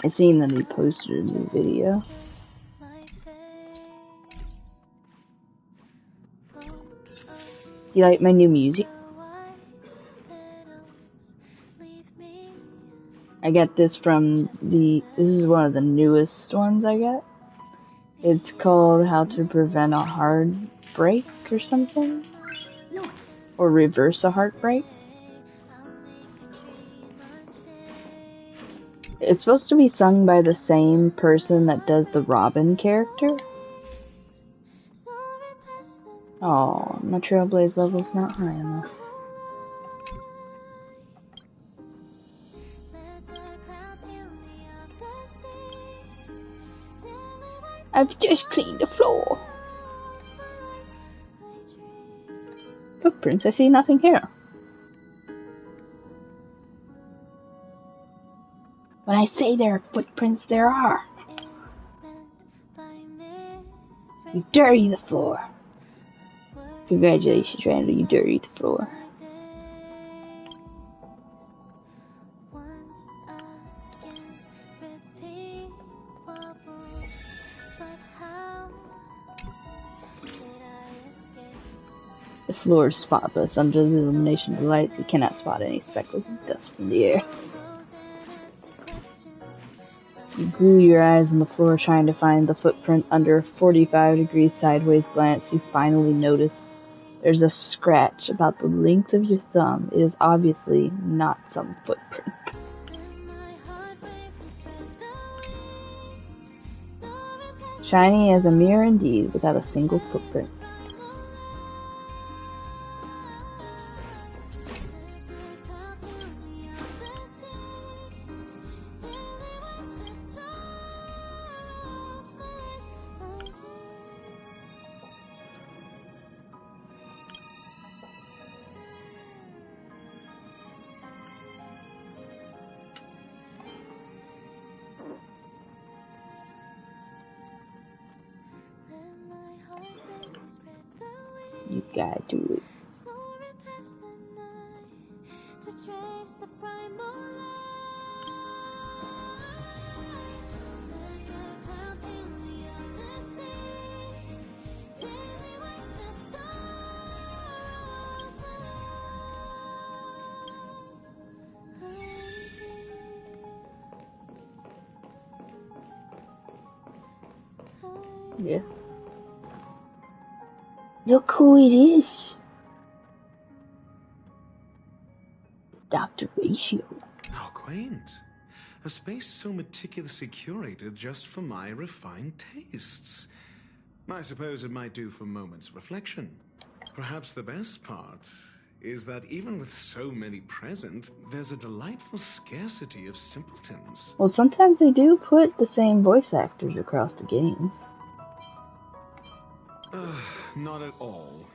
I seen that he posted a new video. You like my new music? I got this from this is one of the newest ones I got. It's called How to Prevent a Heartbreak or something. Or Reverse a Heartbreak. It's supposed to be sung by the same person that does the Robin character. Oh, my Trailblaze level's not high enough. I've just cleaned the floor. Footprints, I see nothing here. When I say there are footprints, there are. You dirty the floor. Congratulations, Randall, you dirty the floor. The floor is spotless. Under the illumination of the lights, you cannot spot any speckles of dust in the air. You glue your eyes on the floor trying to find the footprint. Under a 45 degrees sideways glance, you finally notice there's a scratch about the length of your thumb. It is obviously not some footprint. Shiny as a mirror indeed, without a single footprint. You gotta do it. Yeah. Look who it is. Dr. Ratio. How quaint. A space so meticulously curated just for my refined tastes. I suppose it might do for moments of reflection. Perhaps the best part is that even with so many present, there's a delightful scarcity of simpletons. Well, sometimes they do put the same voice actors across the games. Not at all.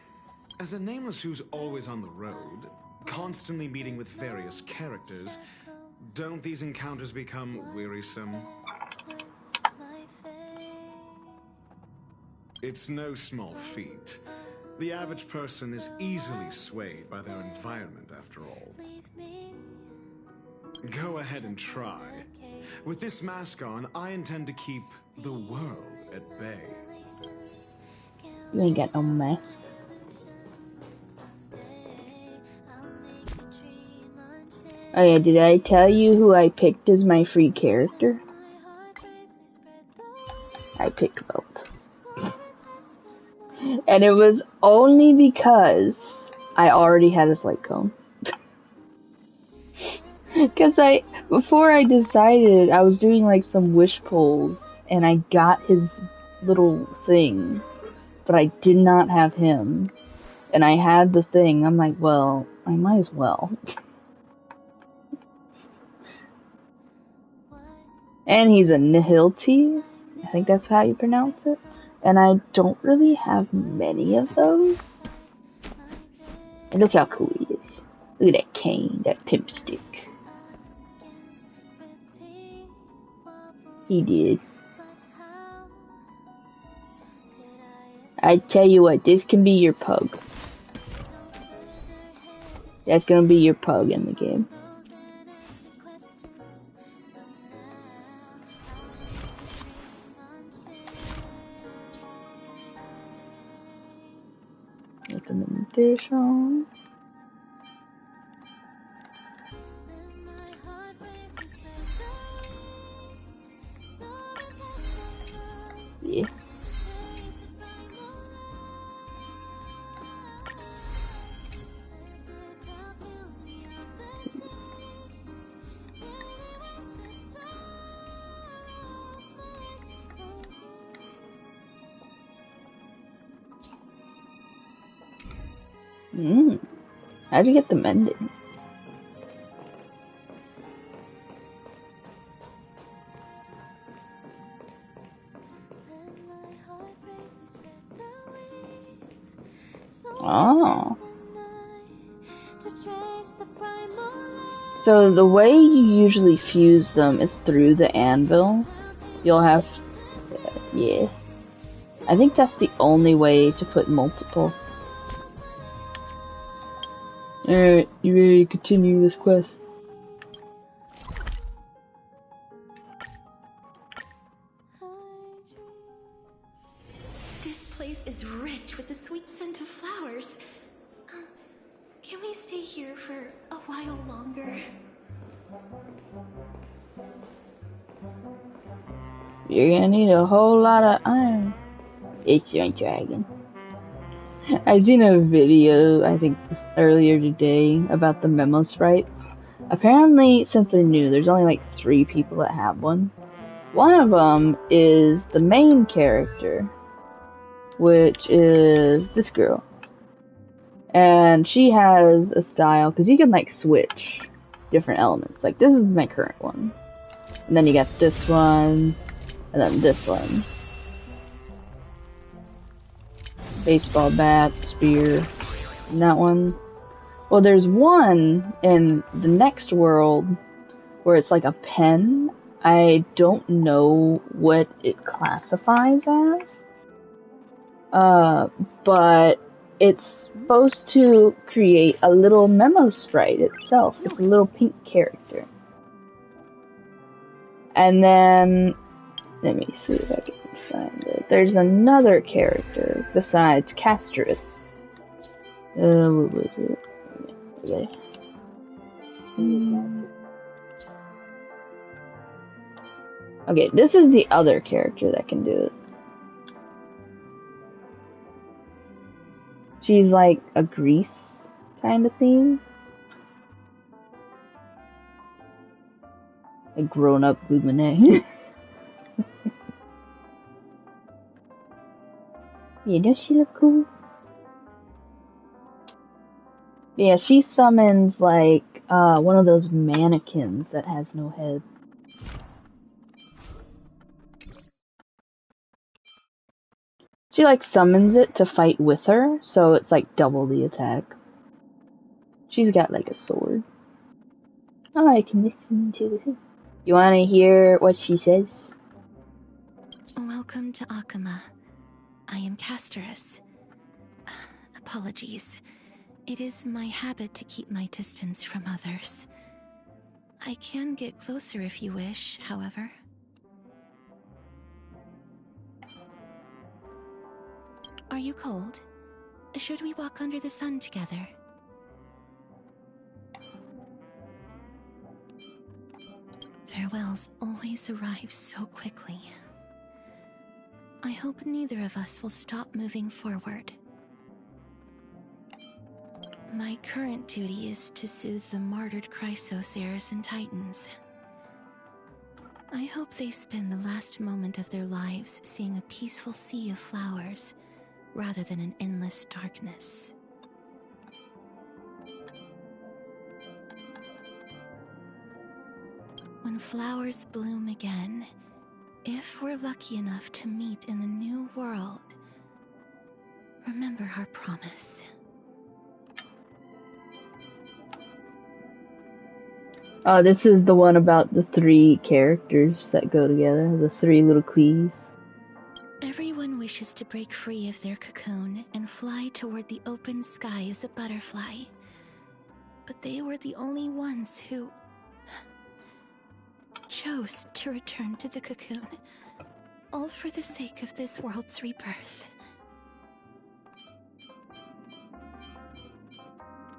As a nameless who's always on the road, constantly meeting with various characters, don't these encounters become wearisome? It's no small feat. The average person is easily swayed by their environment, after all. Go ahead and try. With this mask on, I intend to keep the world at bay. You ain't got no mask. Oh yeah, did I tell you who I picked as my free character? I picked Welt. And it was only because I already had his light cone. Because before I decided, I was doing like some wish pulls, and I got his little thing, but I did not have him. And I had the thing, I'm like, well, I might as well. And he's a Nihilti, I think that's how you pronounce it. And I don't really have many of those. And look how cool he is. Look at that cane, that pimp stick. He did. I tell you what, this can be your pug. That's gonna be your pug in the game. Recommendation. Yeah. How'd you get the mending? Oh. So the way you usually fuse them is through the anvil. You'll have... yeah. I think that's the only way to put multiple. Alright, you ready to continue this quest? This place is rich with the sweet scent of flowers. Can we stay here for a while longer? You're gonna need a whole lot of iron. It's your dragon. I seen a video, I think earlier today, about the memo sprites. Apparently, since they're new, there's only like 3 people that have one. One of them is the main character, which is this girl. And she has a style, because you can like switch different elements. Like this is my current one. And then you got this one, and then this one. Baseball bat, spear, and that one. Well, there's one in the next world where it's like a pen. I don't know what it classifies as. But it's supposed to create a little memo sprite itself. It's a little pink character. And then, let me see if I can find it. There's another character besides Castrus. What was it? Okay. Okay, this is the other character that can do it. She's like a grease kind of thing. A grown-up Luminate. Yeah, don't she look cool? Yeah, she summons like one of those mannequins that has no head. She like summons it to fight with her, so it's like double the attack. She's got like a sword. Oh, I can listen to this. You wanna hear what she says? Welcome to Akama. I am Castrus. Apologies. It is my habit to keep my distance from others. I can get closer if you wish, however. Are you cold? Should we walk under the sun together? Farewells always arrive so quickly. I hope neither of us will stop moving forward. My current duty is to soothe the martyred Chrysos heirs and titans. I hope they spend the last moment of their lives seeing a peaceful sea of flowers, rather than an endless darkness. When flowers bloom again, if we're lucky enough to meet in the new world, remember our promise. Oh, this is the one about the 3 characters that go together, the 3 little clees. Everyone wishes to break free of their cocoon and fly toward the open sky as a butterfly. But they were the only ones who chose to return to the cocoon, all for the sake of this world's rebirth.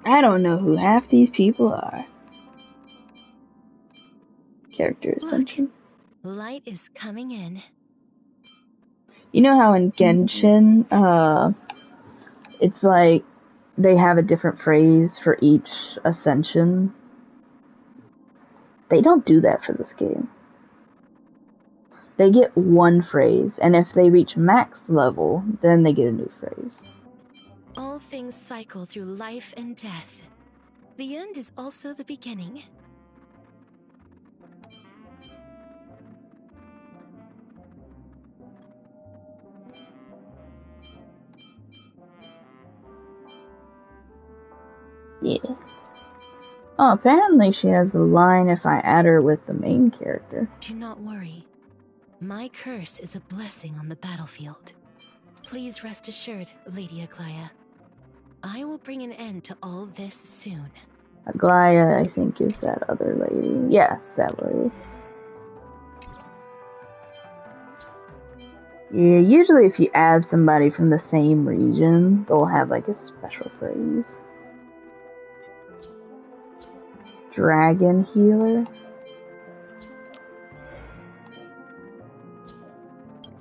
I don't know who half these people are. Character ascension. Light is coming in. You know how in Genshin, it's like they have a different phrase for each ascension? They don't do that for this game. They get one phrase, and if they reach max level, then they get a new phrase. All things cycle through life and death. The end is also the beginning. Yeah. Oh, apparently she has a line if I add her with the main character. Do not worry. My curse is a blessing on the battlefield. Please rest assured, Lady Aglaya. I will bring an end to all this soon. Aglaya, I think, is that other lady. Yes, that lady. Yeah, usually if you add somebody from the same region, they'll have like a special phrase. Dragon healer.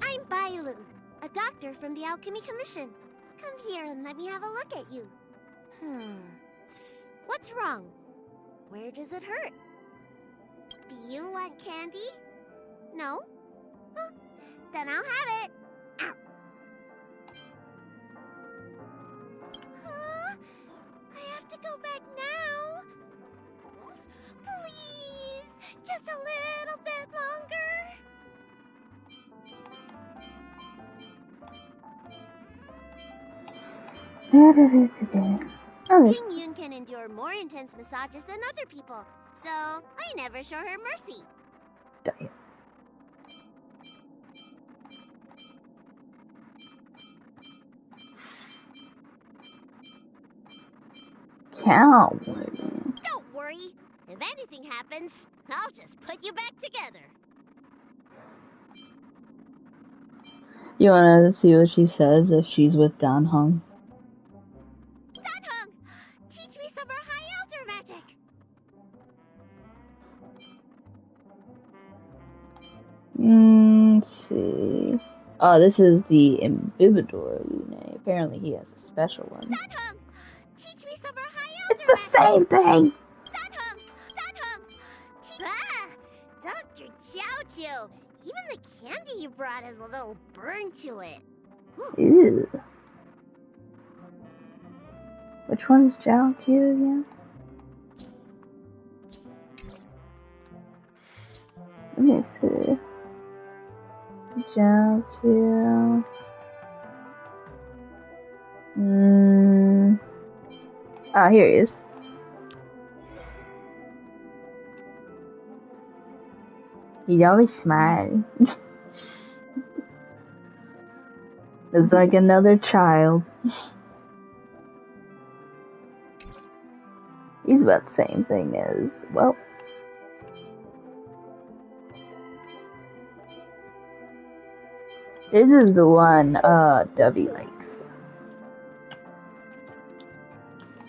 I'm Bailu, a doctor from the Alchemy Commission. Come here and let me have a look at you. What's wrong? Where does it hurt? Do you want candy? No? Huh, then I'll have it. Ow. I have to go back now. Please, just a little bit longer. Okay. King Yun can endure more intense massages than other people, so I never show her mercy. Damn. Cowboy man. Don't worry. If anything happens, I'll just put you back together. You wanna see what she says if she's with Dan Hong? Danheng, teach me some more high elder magic. Let's see. Oh, this is the Imbibidor Lune. Apparently he has a special one. Danheng, teach me some more high elder It's the same thing! Danheng, Dr. Chiao, even the candy you brought has a little burn to it. Ew. Which one's Jiao Q again? Let me see. Jiao Q. Ah, here he is. He's always smiling. Looks like another child. He's about the same thing as, well. This is the one, W likes.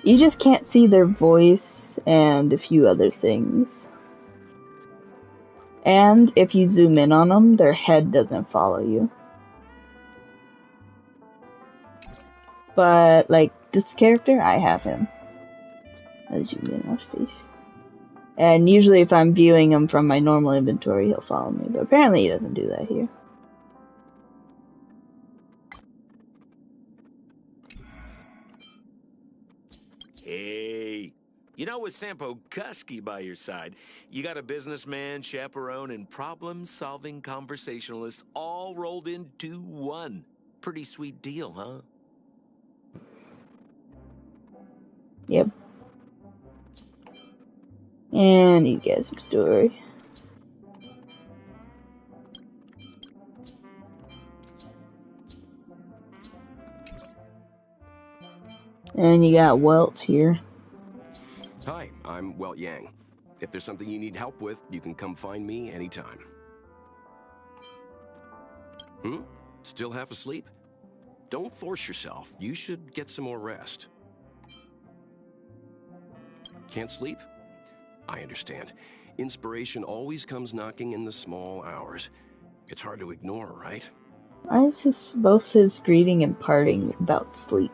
You just can't see their voice and a few other things. And if you zoom in on them, their head doesn't follow you. But, like, this character, I have him. As you zoom in on his face. And usually if I'm viewing him from my normal inventory, he'll follow me. But apparently he doesn't do that here. Hey, you know, with Sampo Kusky by your side, you got a businessman, chaperone, and problem-solving conversationalist all rolled into one. Pretty sweet deal, huh? Yep. And he's got some story. And you got Welt here. Hi, I'm Welt Yang. If there's something you need help with, you can come find me anytime. Still half asleep? Don't force yourself. You should get some more rest. Can't sleep? I understand. Inspiration always comes knocking in the small hours. It's hard to ignore, right? Why is both his greeting and parting about sleep?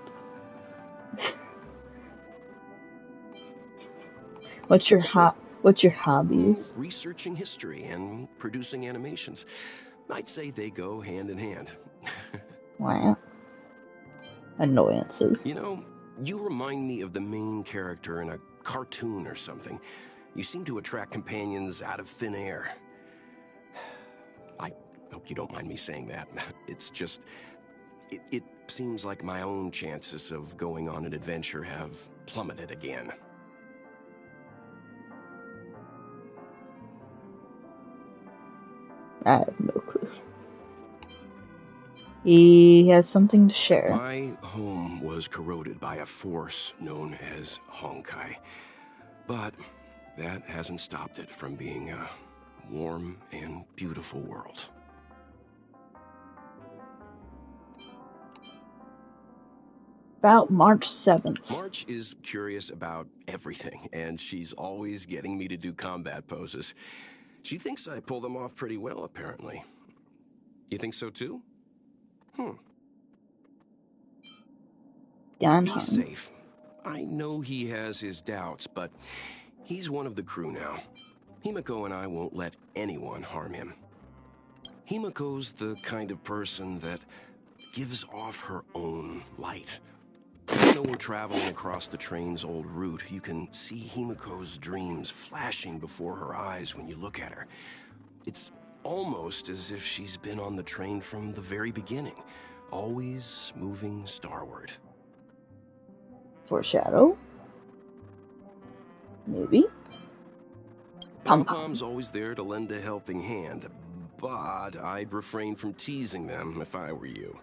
What's your hobbies? Researching history and producing animations. I'd say they go hand in hand. Wow. Annoyances. You know, you remind me of the main character in a cartoon or something. You seem to attract companions out of thin air. I hope you don't mind me saying that. It's just... It seems like my own chances of going on an adventure have plummeted again. I have no clue. He has something to share. My home was corroded by a force known as Honkai. But that hasn't stopped it from being a warm and beautiful world. About March 7th. March is curious about everything, and she's always getting me to do combat poses. She thinks I pull them off pretty well, apparently. You think so too? Be safe. I know he has his doubts, but he's one of the crew now. Himiko and I won't let anyone harm him. Himiko's the kind of person that gives off her own light. Even though we're traveling across the train's old route, you can see Himiko's dreams flashing before her eyes when you look at her. It's almost as if she's been on the train from the very beginning, always moving starward. Foreshadow? Maybe? Pom-Pom's always there to lend a helping hand, but I'd refrain from teasing them if I were you.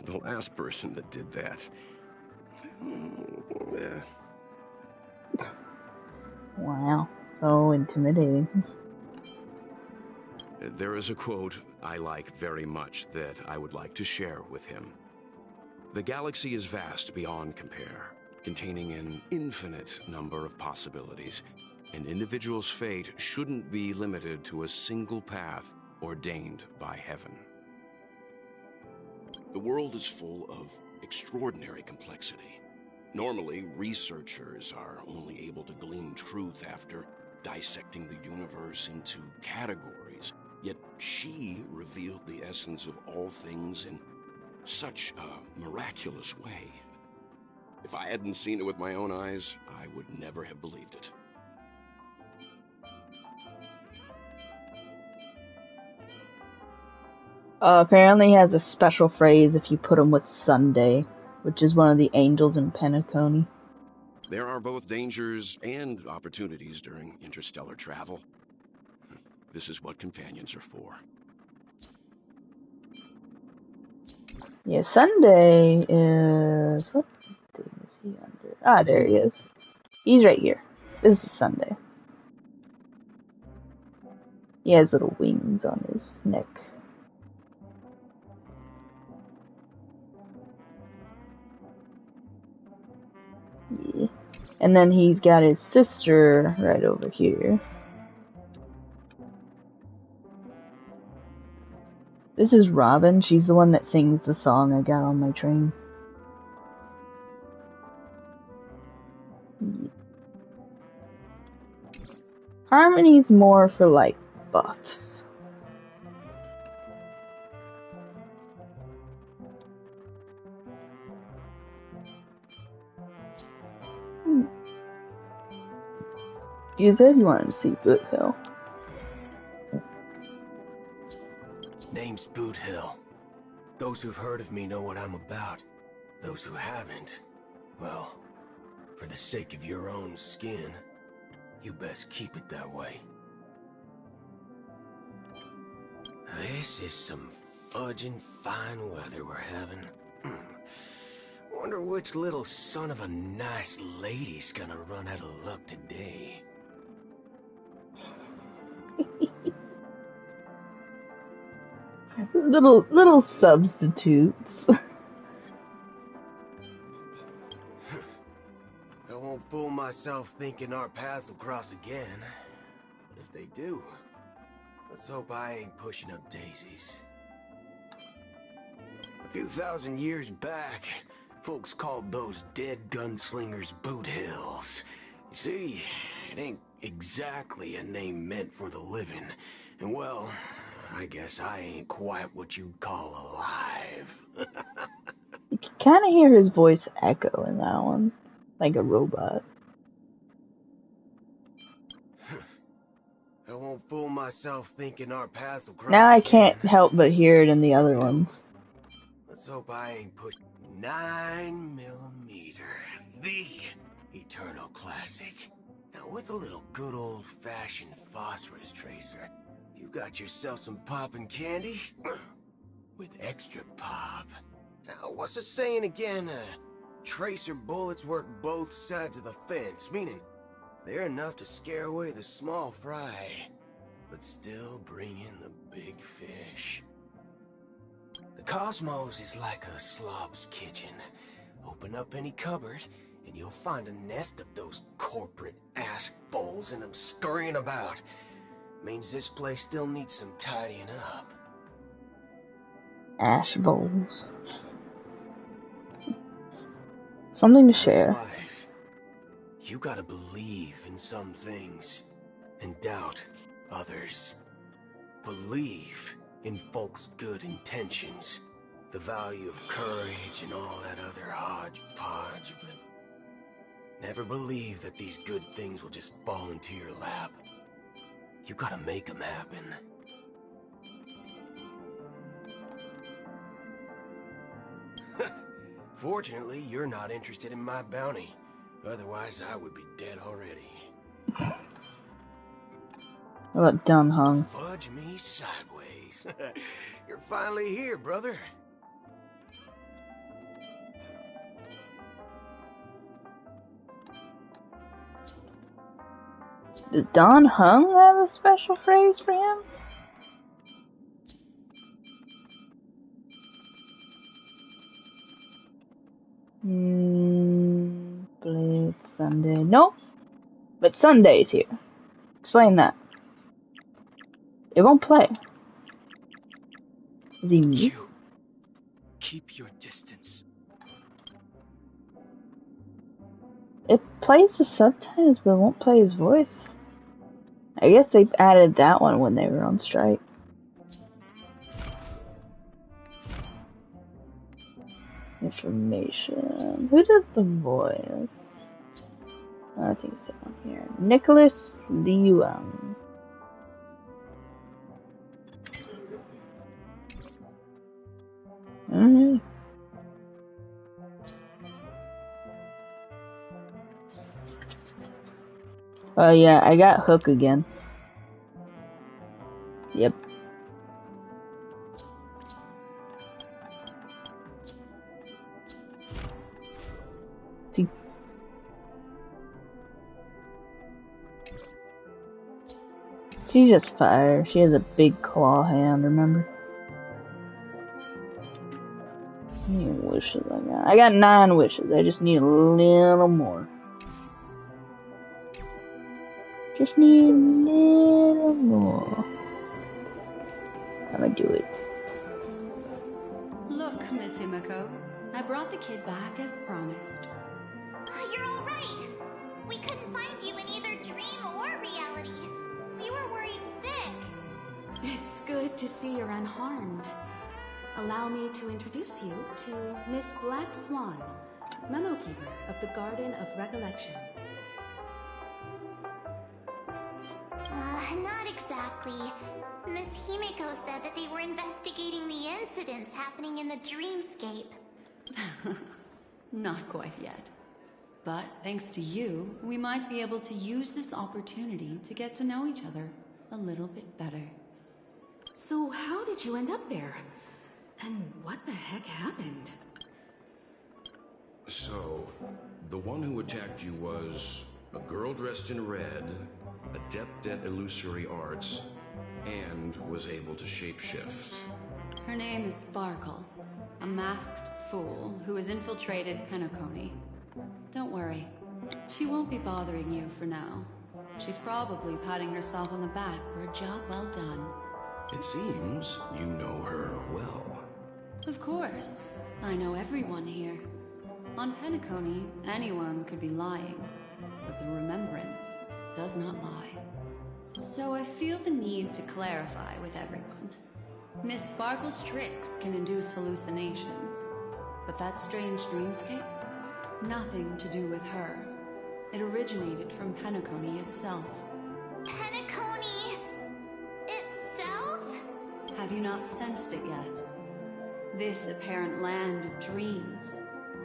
The last person that did that... Wow, so intimidating. There is a quote I like very much that I would like to share with him. The galaxy is vast beyond compare, containing an infinite number of possibilities. An individual's fate shouldn't be limited to a single path ordained by heaven. The world is full of extraordinary complexity. Normally, researchers are only able to glean truth after dissecting the universe into categories. Yet she revealed the essence of all things in such a miraculous way. If I hadn't seen it with my own eyes, I would never have believed it. Apparently he has a special phrase if you put him with Sunday, which is one of the angels in Penacony. There are both dangers and opportunities during interstellar travel. This is what companions are for. Yeah, Sunday is... What thing is he under? Ah, there he is. He's right here. This is Sunday. He has little wings on his neck. Yeah. And then he's got his sister right over here. This is Robin. She's the one that sings the song I got on my train. Yeah. Harmony's more for, like, buffs. You said you wanted to see Boot Hill. Name's Boot Hill. Those who've heard of me know what I'm about. Those who haven't, well, for the sake of your own skin, you best keep it that way. This is some fudging fine weather we're having. Wonder which little son of a nice lady's gonna run out of luck today. Little substitutes. I won't fool myself thinking our paths will cross again. But if they do, let's hope I ain't pushing up daisies. A few thousand years back, folks called those dead gunslingers Boot Hills. You see, it ain't exactly a name meant for the living. And well, I guess I ain't quite what you'd call alive. You can kind of hear his voice echo in that one, like a robot. I won't fool myself thinking our paths will cross Now I again. can't help but hear it in the other ones. Let's hope I ain't pushed 9mm, the eternal classic. Now with a little good old-fashioned phosphorus tracer, you got yourself some poppin' candy with extra pop. Now what's the saying again? Tracer bullets work both sides of the fence, meaning they're enough to scare away the small fry, but still bring in the big fish. The cosmos is like a slob's kitchen. Open up any cupboard, and you'll find a nest of those corporate assholes and them scurrying about. Means this place still needs some tidying up. Ash bowls. Something to share. In this life, you gotta believe in some things, and doubt others. Believe in folks' good intentions, the value of courage and all that other hodgepodge, but never believe that these good things will just fall into your lap. You gotta make them happen. Fortunately, you're not interested in my bounty. Otherwise, I would be dead already. What about Dun Hung? Fudge me sideways. You're finally here, brother. Does Don Hung have a special phrase for him? Believe it's Sunday. Nope. But Sunday's here. Explain that. It won't play. Is he mute? You keep your distance. It plays the subtitles, but it won't play his voice. I guess they added that one when they were on strike. Information. Who does the voice? I think it's someone here. Nicholas Liuang. Alright. Oh yeah, I got Hook again. Yep. See. She's just fire. She has a big claw hand, remember? How many wishes I got? I got 9 wishes. I just need a little more. Just need a little more. I'm gonna do it. Look, Miss Himiko, I brought the kid back as promised. You're all right. We couldn't find you in either dream or reality. We were worried sick. It's good to see you're unharmed. Allow me to introduce you to Miss Black Swan, Memo Keeper of the Garden of Recollection. Not exactly. Miss Himiko said that they were investigating the incidents happening in the dreamscape. Not quite yet. But thanks to you, we might be able to use this opportunity to get to know each other a little bit better. So how did you end up there? And what the heck happened? So, the one who attacked you was a girl dressed in red, adept at illusory arts, and was able to shapeshift. Her name is Sparkle, a masked fool who has infiltrated Penacony. Don't worry, she won't be bothering you for now. She's probably patting herself on the back for a job well done. It seems you know her well. Of course, I know everyone here. On Penacony, anyone could be lying, but the remembrance does not lie. So I feel the need to clarify with everyone. Miss Sparkle's tricks can induce hallucinations, but that strange dreamscape? Nothing to do with her. It originated from Penacony itself. Penacony itself? Have you not sensed it yet? This apparent land of dreams.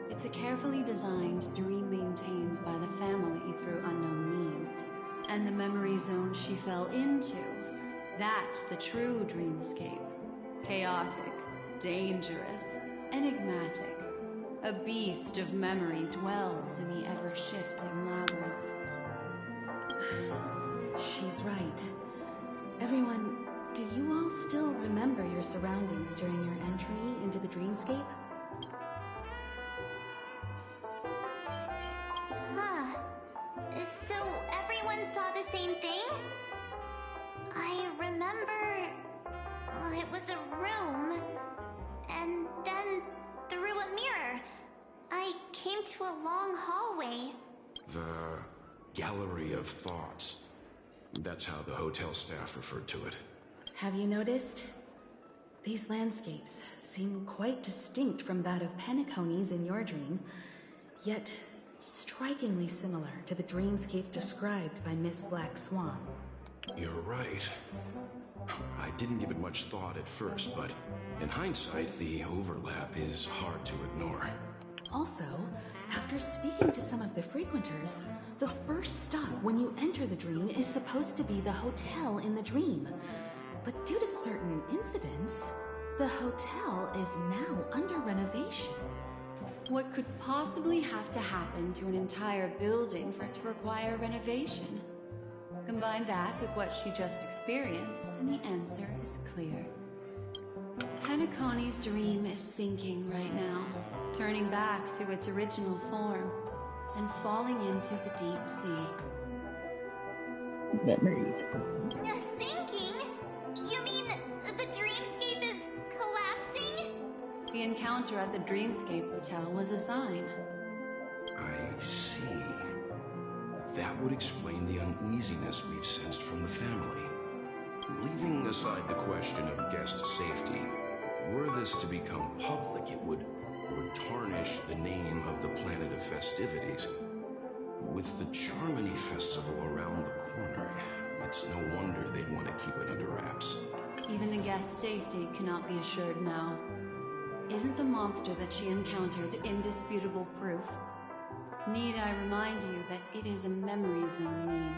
It's a carefully designed dream maintained by the family through unknown means. And the memory zone she fell into, that's the true dreamscape. Chaotic, dangerous, enigmatic. A beast of memory dwells in the ever-shifting labyrinth. She's right. Everyone, do you all still remember your surroundings during your entry into the dreamscape? Huh. So everyone saw the same thing? I remember... it was a room. And then, through a mirror, I came to a long hallway. The Gallery of Thoughts. That's how the hotel staff referred to it. Have you noticed? These landscapes seem quite distinct from that of Penacony's in your dream, yet strikingly similar to the dreamscape described by Miss Black Swan. You're right. I didn't give it much thought at first, but in hindsight, the overlap is hard to ignore. Also, after speaking to some of the frequenters, the first stop when you enter the dream is supposed to be the hotel in the dream. But due to certain incidents, the hotel is now under renovation. What could possibly have to happen to an entire building for it to require renovation? Combine that with what she just experienced, and the answer is clear. Penacony's dream is sinking right now, turning back to its original form, and falling into the deep sea. Memories. Sinking? You mean the dreamscape is collapsing? The encounter at the Dreamscape Hotel was a sign. I see. That would explain the uneasiness we've sensed from the family. Leaving aside the question of guest safety, were this to become public, it would tarnish the name of the planet of festivities. With the Charmony Festival around the corner, it's no wonder they'd want to keep it under wraps. Even the guest's safety cannot be assured now. Isn't the monster that she encountered indisputable proof? Need I remind you that it is a memory zone meme?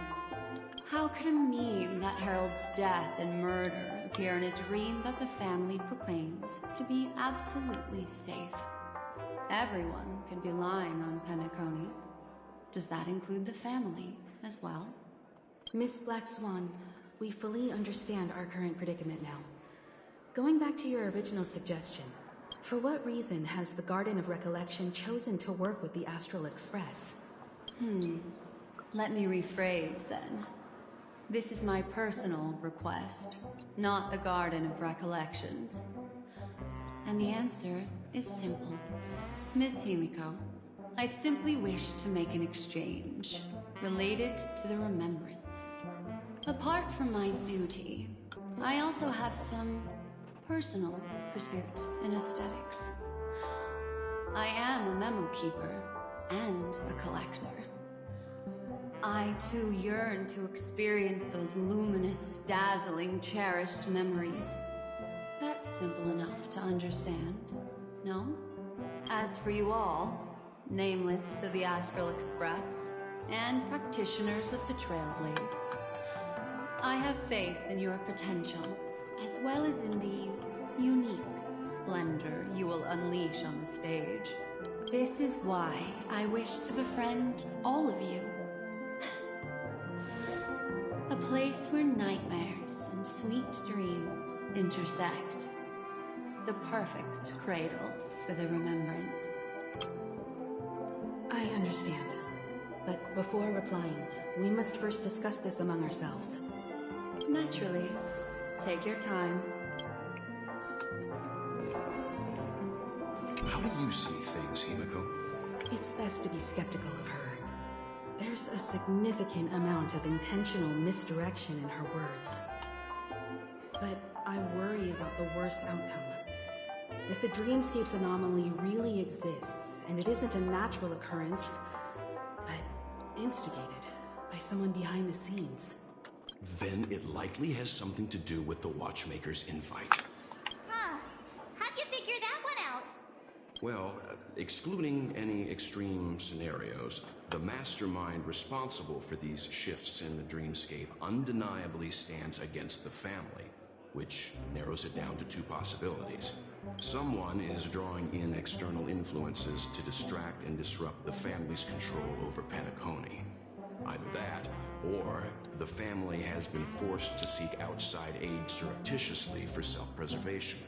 How could a meme that heralds death and murder appear in a dream that the family proclaims to be absolutely safe? Everyone could be lying on Penacony. Does that include the family as well? Miss Black Swan, we fully understand our current predicament now. Going back to your original suggestion, for what reason has the Garden of Recollection chosen to work with the Astral Express? Let me rephrase then. This is my personal request, not the Garden of Recollections. And the answer is simple. Miss Himiko, I simply wish to make an exchange related to the remembrance. Apart from my duty, I also have some personal pursuit in aesthetics. I am a memo keeper and a collector. I too yearn to experience those luminous, dazzling, cherished memories. That's simple enough to understand, no? As for you all, nameless of the Astral Express, and practitioners of the Trailblaze, I have faith in your potential, as well as in the unique splendor you will unleash on the stage. This is why I wish to befriend all of you. A place where nightmares and sweet dreams intersect. The perfect cradle for the remembrance. I understand. But before replying, we must first discuss this among ourselves. Naturally. Take your time. How do you see things, Himiko? It's best to be skeptical of her. There's a significant amount of intentional misdirection in her words. But I worry about the worst outcome. If the dreamscape's anomaly really exists, and it isn't a natural occurrence, but instigated by someone behind the scenes. Then it likely has something to do with the Watchmaker's invite. Huh. How'd you figure that one out? Well, excluding any extreme scenarios, the mastermind responsible for these shifts in the dreamscape undeniably stands against the family, which narrows it down to two possibilities. Someone is drawing in external influences to distract and disrupt the family's control over Penacony. Either that, or the family has been forced to seek outside aid surreptitiously for self-preservation.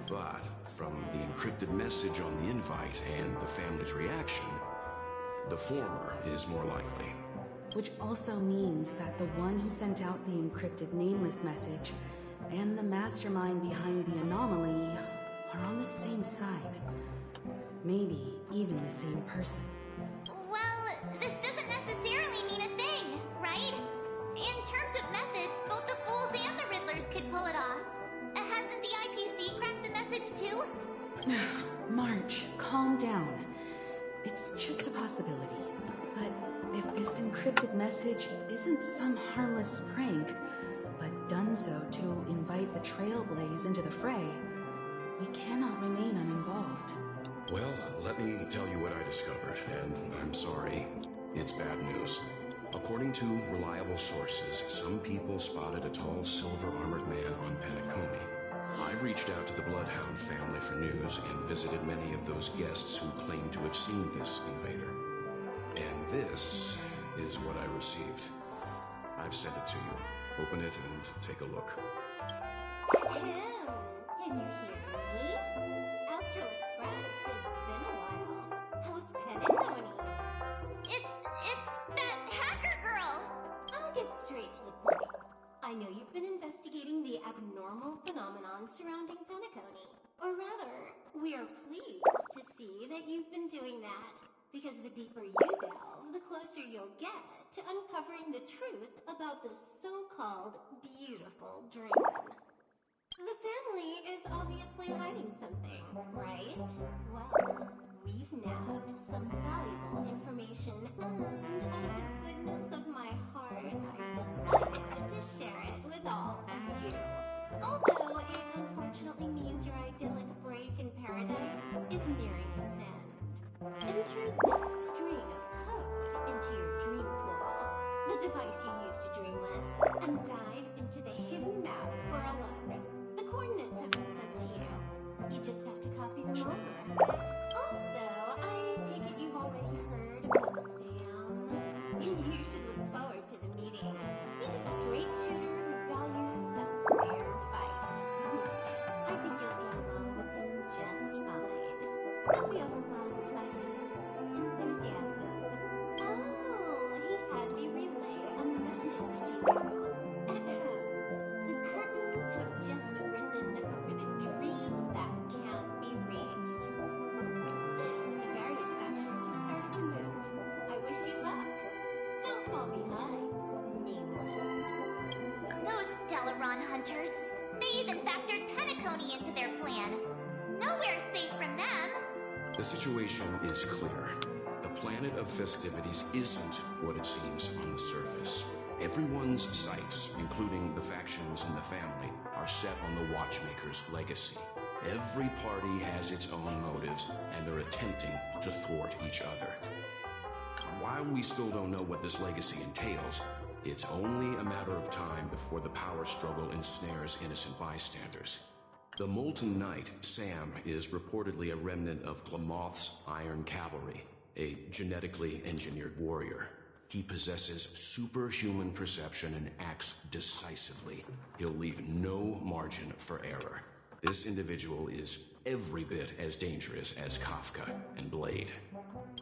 But from the encrypted message on the invite and the family's reaction, the former is more likely. Which also means that the one who sent out the encrypted nameless message and the mastermind behind the anomaly are on the same side. Maybe even the same person. Well, this doesn't necessarily mean a thing, right? In terms of methods, both the Fools and the Riddlers could pull it off. Hasn't the IPC cracked the message too? March, calm down. It's just a possibility. But if this encrypted message isn't some harmless prank, but done so to invite the Trailblaze into the fray, we cannot remain uninvolved. Well, let me tell you what I discovered, and I'm sorry, it's bad news. According to reliable sources, some people spotted a tall silver-armored man on Penacony. I've reached out to the Bloodhound family for news and visited many of those guests who claim to have seen this invader. And this is what I received. I've sent it to you. Open it and take a look. Ahem. Can you hear me? Astral Express, it's been a while. How's Penacony? It's that hacker girl! I'll get straight to the point. I know you've been investigating the abnormal phenomenon surrounding Penacony. Or rather, we are pleased to see that you've been doing that, because the deeper you delve, the closer you'll get to uncovering the truth about the so-called beautiful dream. The family is obviously hiding something, right? Well, we've nabbed some valuable information, and out of the goodness of my heart, I've decided to share it with all of you. Although it unfortunately means your idyllic break in paradise is nearing its end. Enter this string of code into your dream pool, the device you use to dream with, and dive into the hidden map for a look. The coordinates have been sent to you. You just have to copy them over. Also, I take it you've already heard about Sam. You should look forward to the meeting. He's a straight shooter who values the fair fight. I think you'll get along with him just fine. Don't be overwhelmed by his enthusiasm. Oh, he had me relay a message to you. The curtains have just risen over the dream that can't be reached. The various factions have started to move. I wish you luck. Don't fall behind, nameless. Those Stellaron hunters. They even factored Penacony into their plan. Nowhere's safe from them. The situation is clear. The planet of festivities isn't what it seems on the surface. Everyone's sights, including the factions and the family, are set on the Watchmaker's legacy. Every party has its own motives, and they're attempting to thwart each other. While we still don't know what this legacy entails, it's only a matter of time before the power struggle ensnares innocent bystanders. The Molten Knight, Sam, is reportedly a remnant of Glamoth's Iron Cavalry, a genetically engineered warrior. He possesses superhuman perception and acts decisively. He'll leave no margin for error. This individual is every bit as dangerous as Kafka and Blade.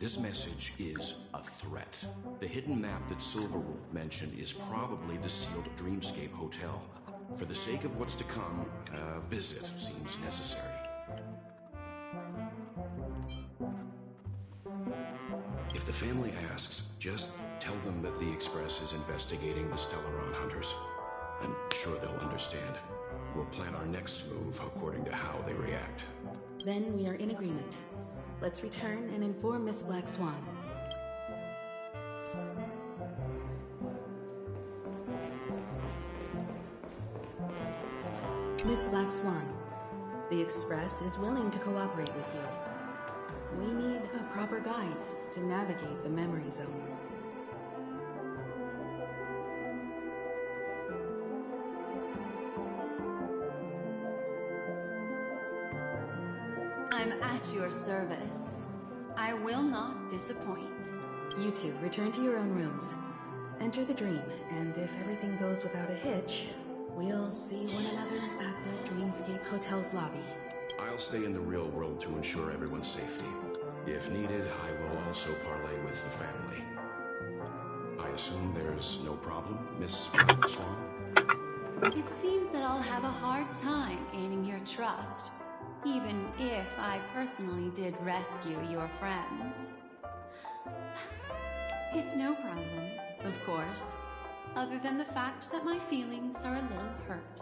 This message is a threat. The hidden map that Silverwolf mentioned is probably the sealed Dreamscape Hotel. For the sake of what's to come, a visit seems necessary. If the family asks, just tell them that the Express is investigating the Stellaron hunters. I'm sure they'll understand. We'll plan our next move according to how they react. Then we are in agreement. Let's return and inform Miss Black Swan. Miss Black Swan, the Express is willing to cooperate with you. We need a proper guide to navigate the memory zone. I'm at your service. I will not disappoint. You two return to your own rooms. Enter the dream, and if everything goes without a hitch, we'll see one another at the Dreamscape Hotel's lobby. I'll stay in the real world to ensure everyone's safety. If needed, I will also parlay with the family. I assume there's no problem, Miss Swan? It seems that I'll have a hard time gaining your trust, even if I personally did rescue your friends. It's no problem, of course, other than the fact that my feelings are a little hurt.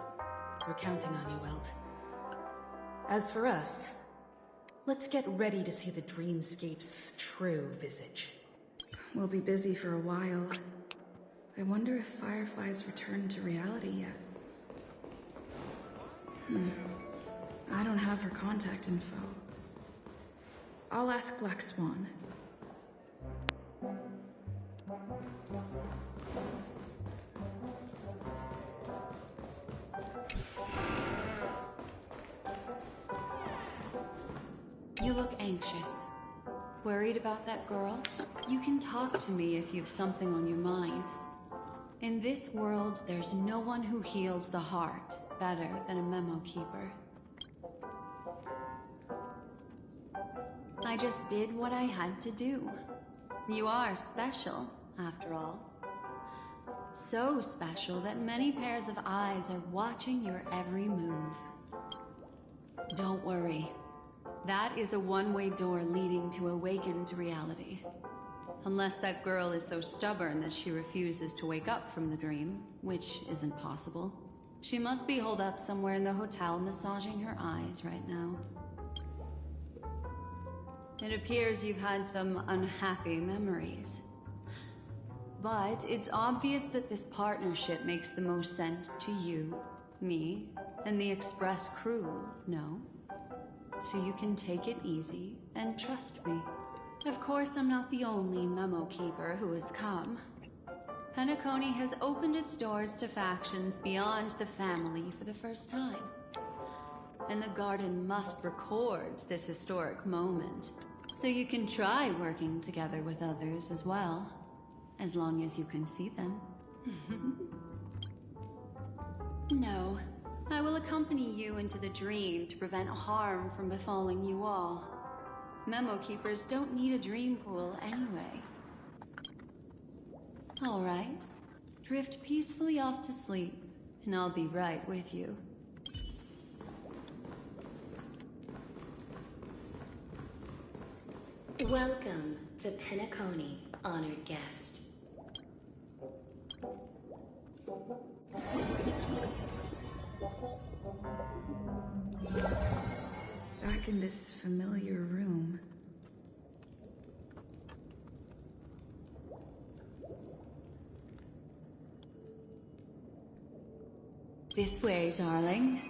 We're counting on you, Welt. As for us, let's get ready to see the Dreamscape's true visage. We'll be busy for a while. I wonder if Firefly's returned to reality yet. I don't have her contact info. I'll ask Black Swan. You look anxious. Worried about that girl? You can talk to me if you've something on your mind. In this world, there's no one who heals the heart better than a memo keeper. I just did what I had to do. You are special, after all. So special that many pairs of eyes are watching your every move. Don't worry. That is a one-way door leading to awakened reality. Unless that girl is so stubborn that she refuses to wake up from the dream, which isn't possible. She must be holed up somewhere in the hotel massaging her eyes right now. It appears you've had some unhappy memories. But it's obvious that this partnership makes the most sense to you, me, and the Express crew, no? So you can take it easy and trust me. Of course, I'm not the only memo keeper who has come. Penacony has opened its doors to factions beyond the family for the first time. And the Garden must record this historic moment. So you can try working together with others as well, as long as you can see them. No, I will accompany you into the dream to prevent harm from befalling you all. Memo keepers don't need a dream pool anyway. All right, drift peacefully off to sleep, and I'll be right with you. Welcome to Penacony, honored guest. Back in this familiar room. This way, darling.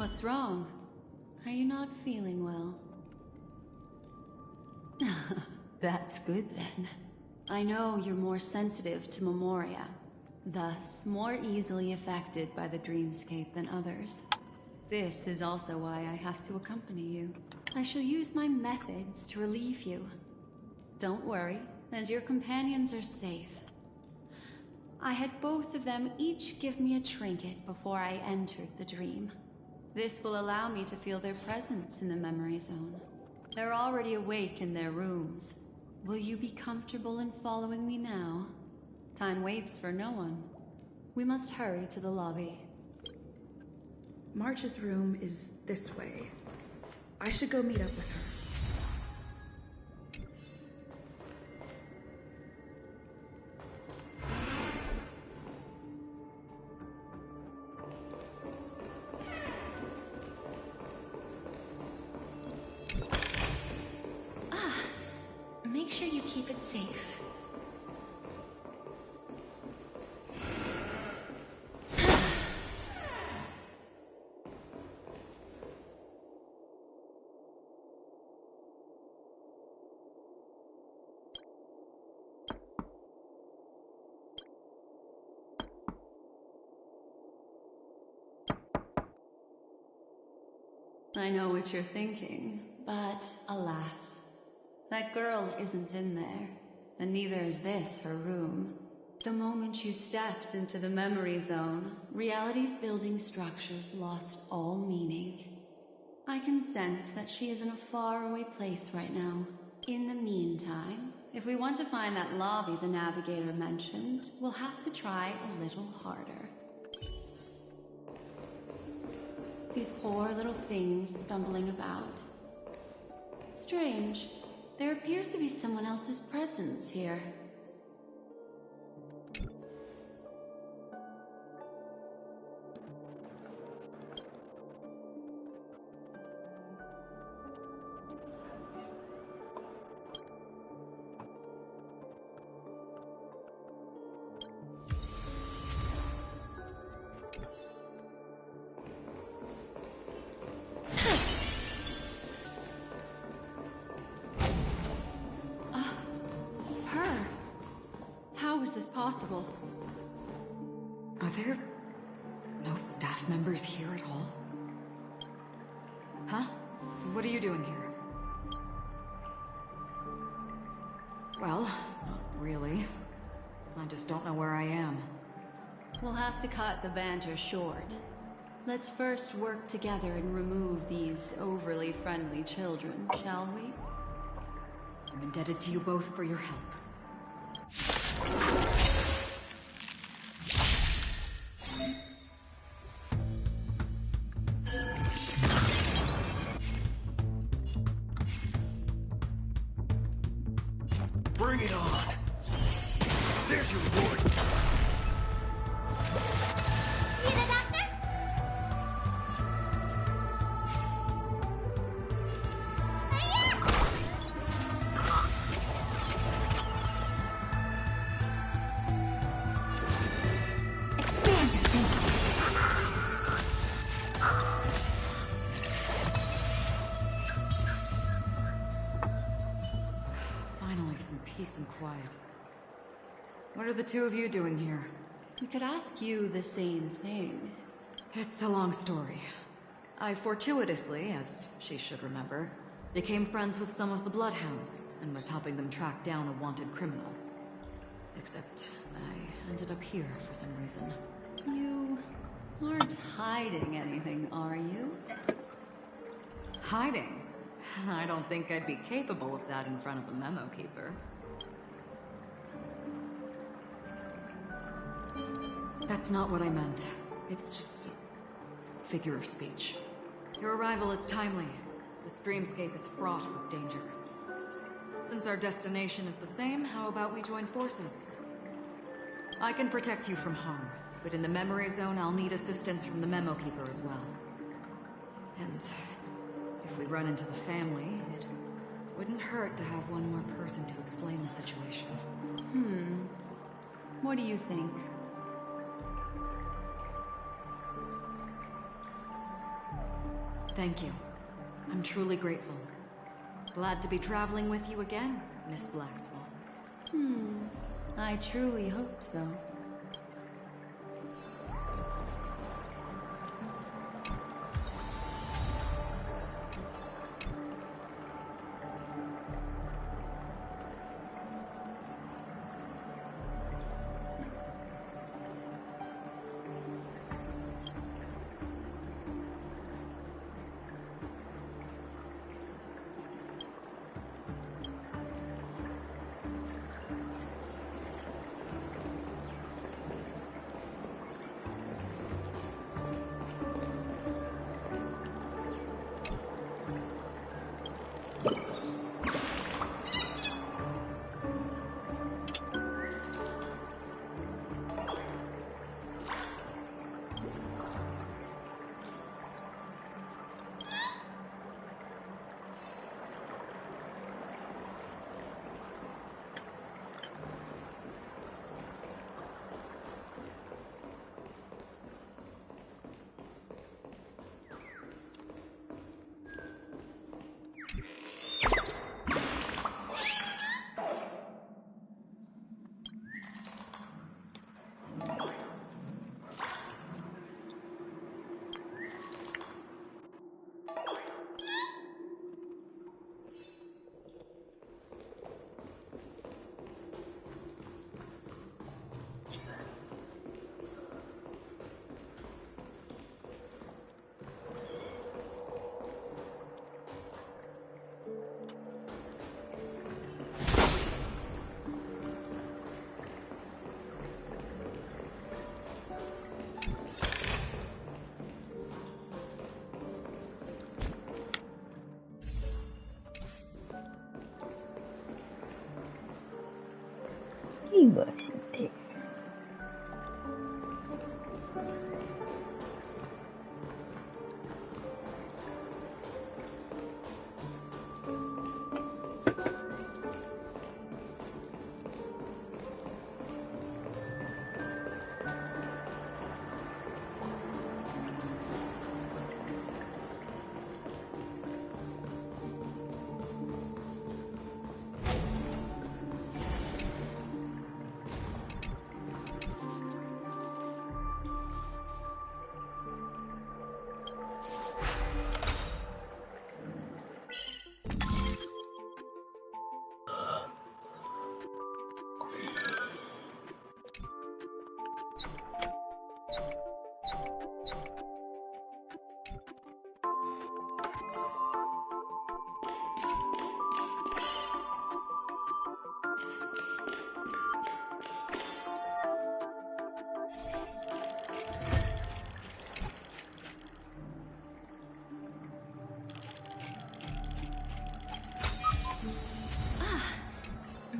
What's wrong? Are you not feeling well? That's good then. I know you're more sensitive to Memoria, thus more easily affected by the dreamscape than others. This is also why I have to accompany you. I shall use my methods to relieve you. Don't worry, as your companions are safe. I had both of them each give me a trinket before I entered the dream. This will allow me to feel their presence in the memory zone. They're already awake in their rooms. Will you be comfortable in following me now? Time waits for no one. We must hurry to the lobby. March's room is this way. I should go meet up with her. Make sure you keep it safe. I know what you're thinking, but alas, that girl isn't in there, and neither is this her room. The moment you stepped into the memory zone, reality's building structures lost all meaning. I can sense that she is in a faraway place right now. In the meantime, if we want to find that lobby the navigator mentioned, we'll have to try a little harder. These poor little things stumbling about. Strange. There appears to be someone else's presence here. How is this possible? Are there no staff members here at all? Huh? What are you doing here? Well, not really. I just don't know where I am. We'll have to cut the banter short. Let's first work together and remove these overly friendly children, shall we? I'm indebted to you both for your help. Bring it on! There's your reward! Need a doctor? Expand your thinking. Finally, some peace and quiet. What are the two of you doing here? We could ask you the same thing. It's a long story. I fortuitously, as she should remember, became friends with some of the Bloodhounds and was helping them track down a wanted criminal. Except I ended up here for some reason. You aren't hiding anything, are you? Hiding? I don't think I'd be capable of that in front of a memo keeper. That's not what I meant. It's just a figure of speech. Your arrival is timely. This dreamscape is fraught with danger. Since our destination is the same, how about we join forces? I can protect you from harm, but in the memory zone I'll need assistance from the memo keeper as well. And if we run into the family, it wouldn't hurt to have one more person to explain the situation. What do you think? Thank you. I'm truly grateful. Glad to be traveling with you again, Miss Black Swan. I truly hope so.いいわして。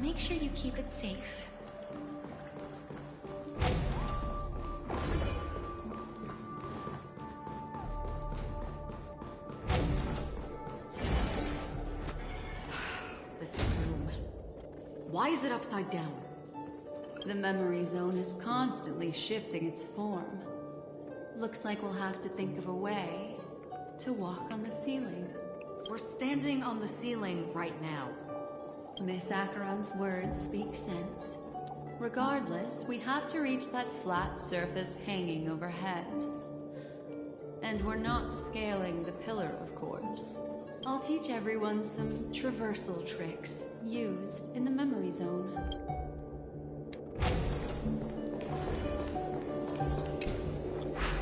Make sure you keep it safe. This room. Why is it upside down? The memory zone is constantly shifting its form. Looks like we'll have to think of a way to walk on the ceiling. We're standing on the ceiling right now. Miss Acheron's words speak sense. Regardless, we have to reach that flat surface hanging overhead. And we're not scaling the pillar, of course. I'll teach everyone some traversal tricks used in the memory zone.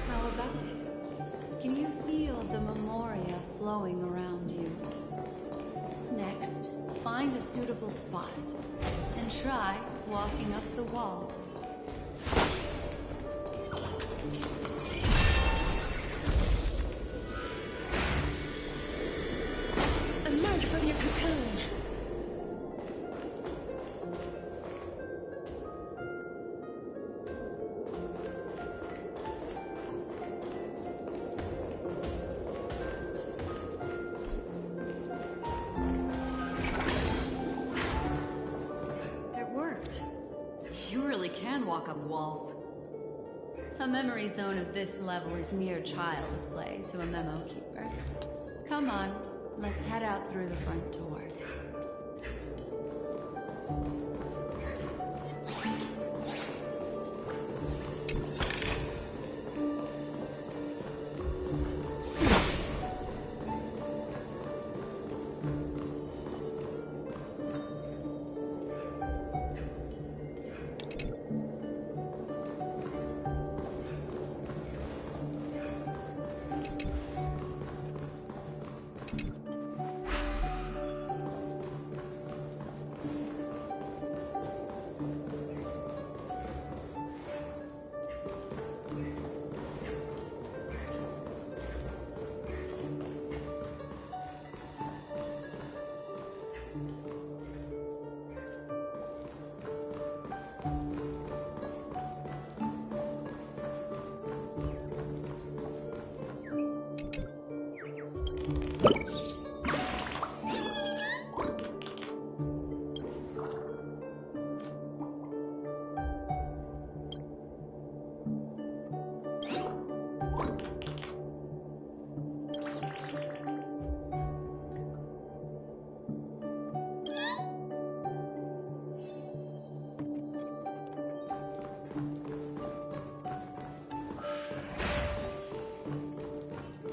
How about it? Can you feel the memoria flowing around you? Next, find a suitable spot and try walking up the wall. Emerge from your cocoon. It worked. You really can walk up walls. A memory zone of this level is mere child's play to a memo keeper. Come on, let's head out through the front door.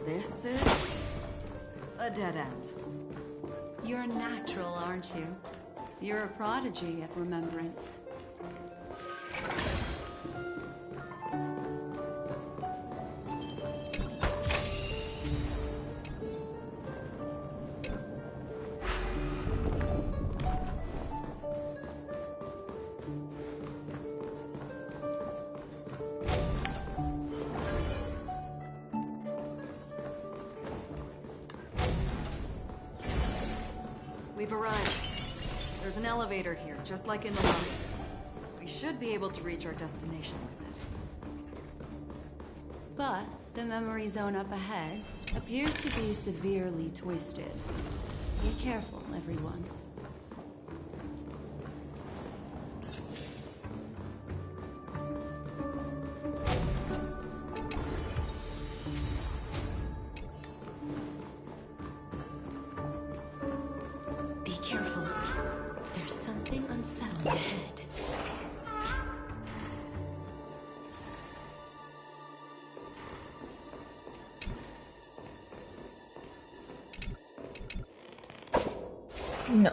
This is a dead end. You're natural, aren't you? You're a prodigy at remembrance. We've arrived. There's an elevator here, just like in the lobby. We should be able to reach our destination with it. But the memory zone up ahead appears to be severely twisted. Be careful, everyone. Careful. There's something unsettling ahead. No.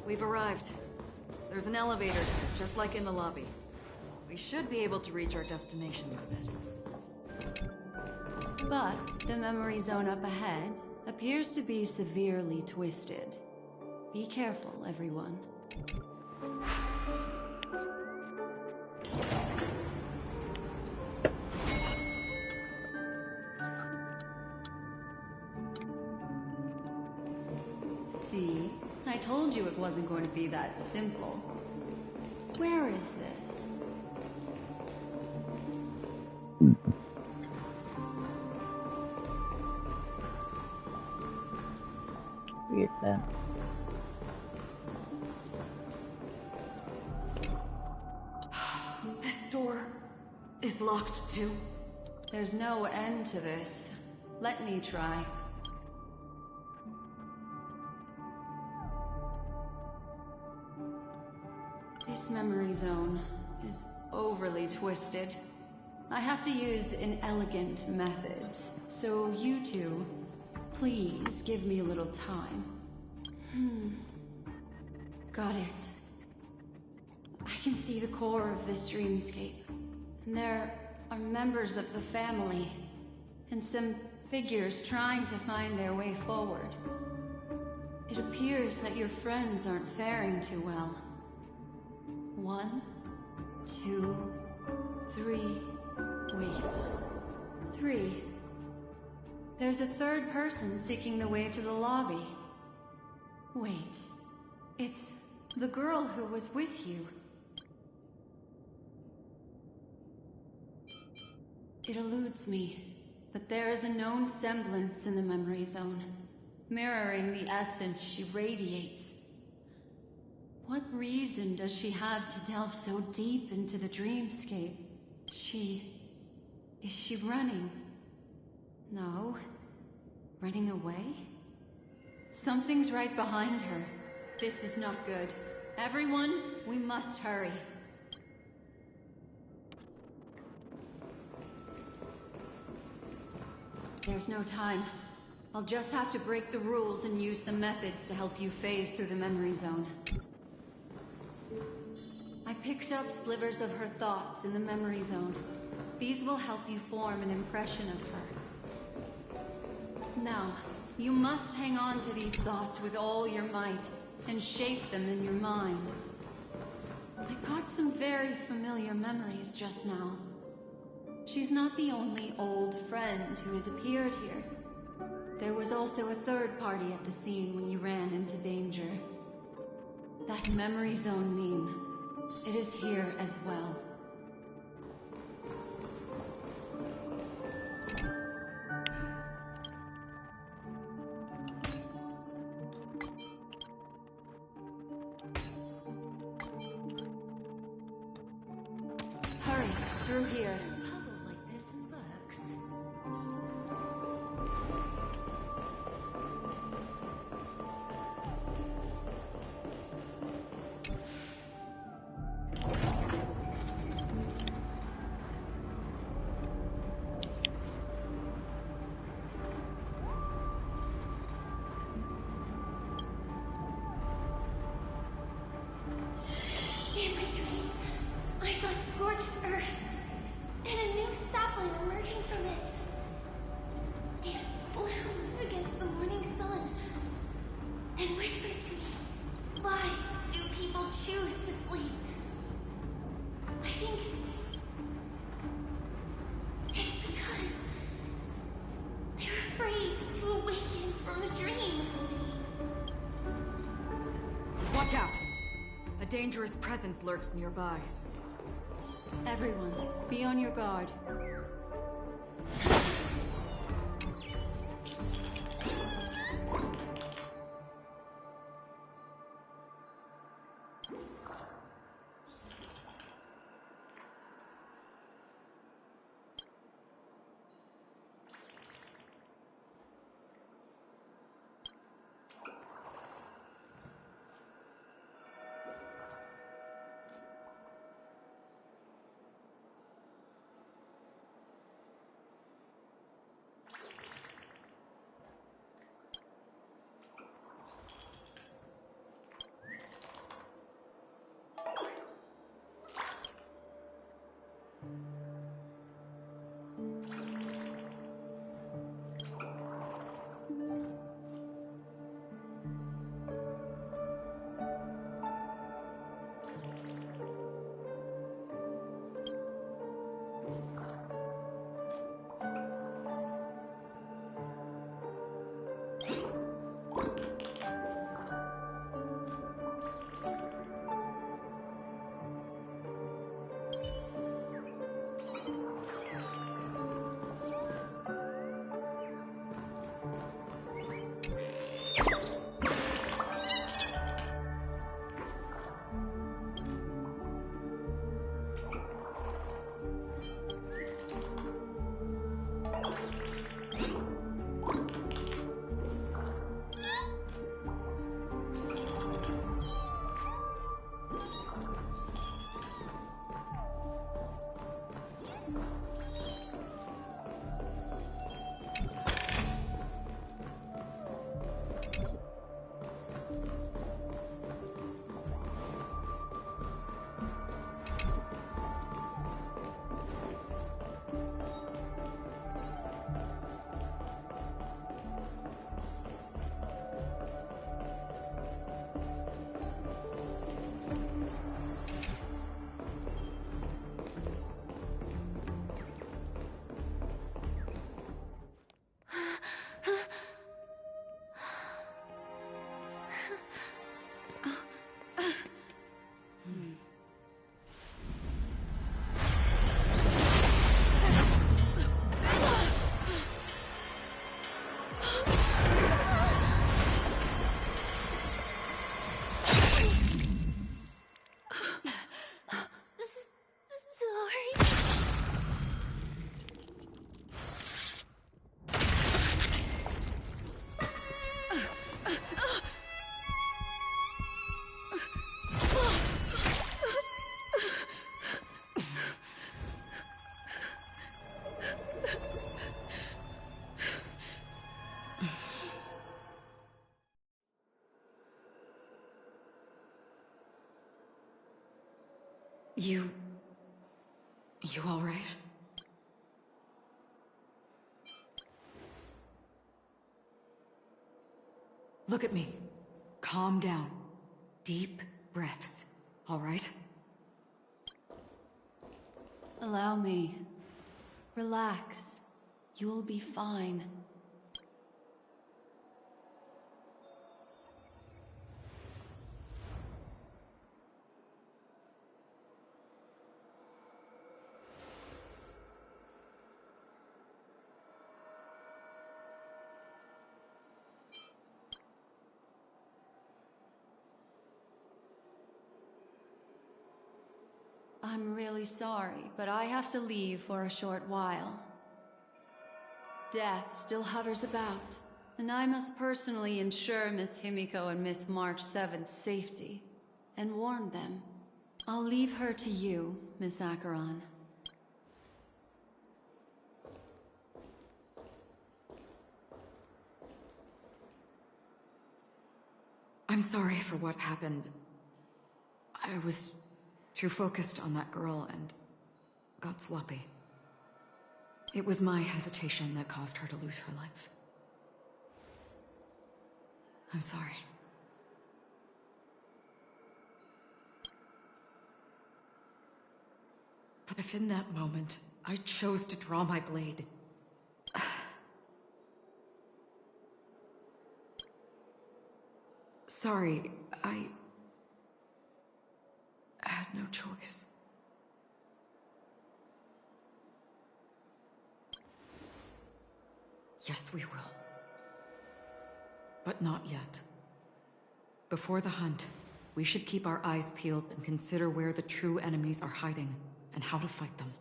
We've arrived. There's an elevator here, just like in the lobby. We should be able to reach our destination with it. But the memory zone up ahead appears to be severely twisted. Be careful, everyone. See? I told you it wasn't going to be that simple. Where is this? Weird then. This door is locked too. There's no end to this. Let me try. This memory zone is overly twisted. I have to use an elegant method, so you two, please give me a little time. Got it. I can see the core of this dreamscape. And there are members of the family, and some figures trying to find their way forward. It appears that your friends aren't faring too well. 1, 2, 3... Wait. 3. There's a third person seeking the way to the lobby. Wait. It's the girl who was with you. It eludes me, but there is a known semblance in the memory zone, mirroring the essence she radiates. What reason does she have to delve so deep into the dreamscape? Is she running? No. Running away? Something's right behind her. This is not good. Everyone, we must hurry. There's no time. I'll just have to break the rules and use some methods to help you phase through the memory zone. I picked up slivers of her thoughts in the memory zone. These will help you form an impression of her. Now, you must hang on to these thoughts with all your might, and shape them in your mind. I got some very familiar memories just now. She's not the only old friend who has appeared here. There was also a third party at the scene when you ran into danger. That memory zone meme, it is here as well. Hurry, through here. Puzzles like this in books. In my dream, I saw scorched earth and a new sapling emerging from it. It bloomed against the morning sun and whispered to me, "Why do people choose to sleep?" I think it's because they're afraid to awaken from the dream. Watch out! A dangerous presence lurks nearby. Everyone, be on your guard. You all right? Look at me. Calm down. Deep breaths, all right? Allow me. Relax. You'll be fine. I'm really sorry, but I have to leave for a short while. Death still hovers about, and I must personally ensure Miss Himiko and Miss March 7th's safety, and warn them. I'll leave her to you, Miss Acheron. I'm sorry for what happened. I was too focused on that girl and got sloppy. It was my hesitation that caused her to lose her life. I'm sorry. But if in that moment I chose to draw my blade, sorry, I had no choice. Yes, we will. But not yet. Before the hunt, we should keep our eyes peeled and consider where the true enemies are hiding and how to fight them.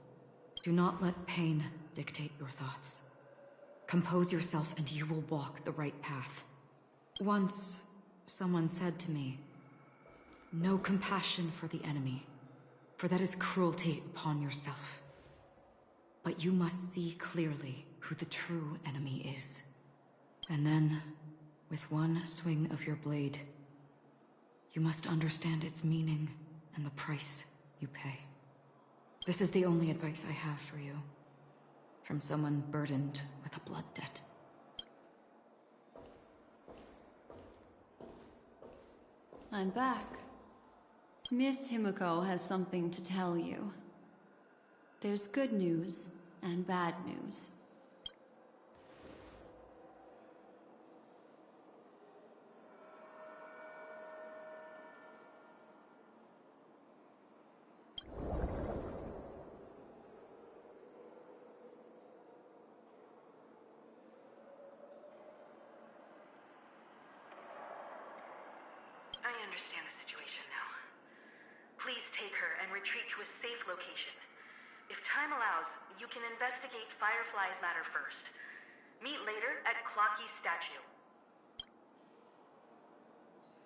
Do not let pain dictate your thoughts. Compose yourself and you will walk the right path. Once, someone said to me, "No compassion for the enemy, for that is cruelty upon yourself. But you must see clearly who the true enemy is. And then, with one swing of your blade, you must understand its meaning and the price you pay." This is the only advice I have for you, from someone burdened with a blood debt. I'm back. Miss Himiko has something to tell you. There's good news and bad news. I understand the situation now. Please take her and retreat to a safe location. If time allows, you can investigate Firefly's matter first. Meet later at Clocky's statue.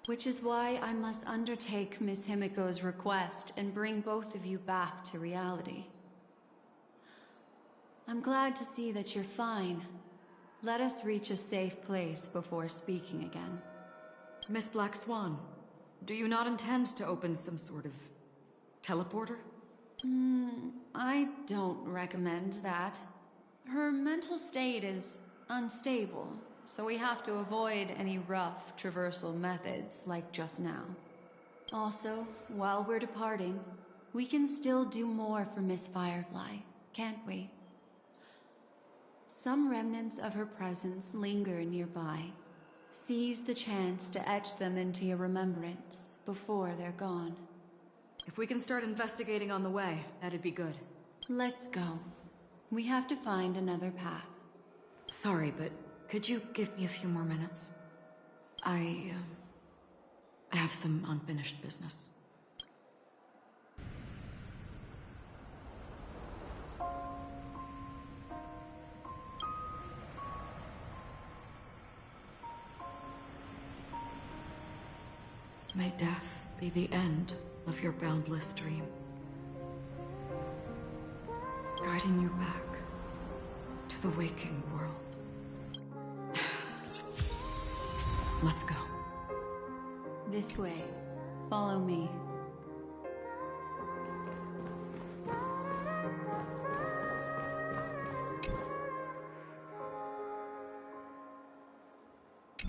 Which is why I must undertake Miss Himiko's request and bring both of you back to reality. I'm glad to see that you're fine. Let us reach a safe place before speaking again. Miss Black Swan, do you not intend to open some sort of teleporter? I don't recommend that. Her mental state is unstable, so we have to avoid any rough traversal methods like just now. Also, while we're departing, we can still do more for Miss Firefly, can't we? Some remnants of her presence linger nearby. Seize the chance to etch them into your remembrance before they're gone. If we can start investigating on the way, that'd be good. Let's go. We have to find another path. Sorry, but could you give me a few more minutes? I have some unfinished business. May death be the end of your boundless dream, guiding you back to the waking world. Let's go. This way. Follow me. I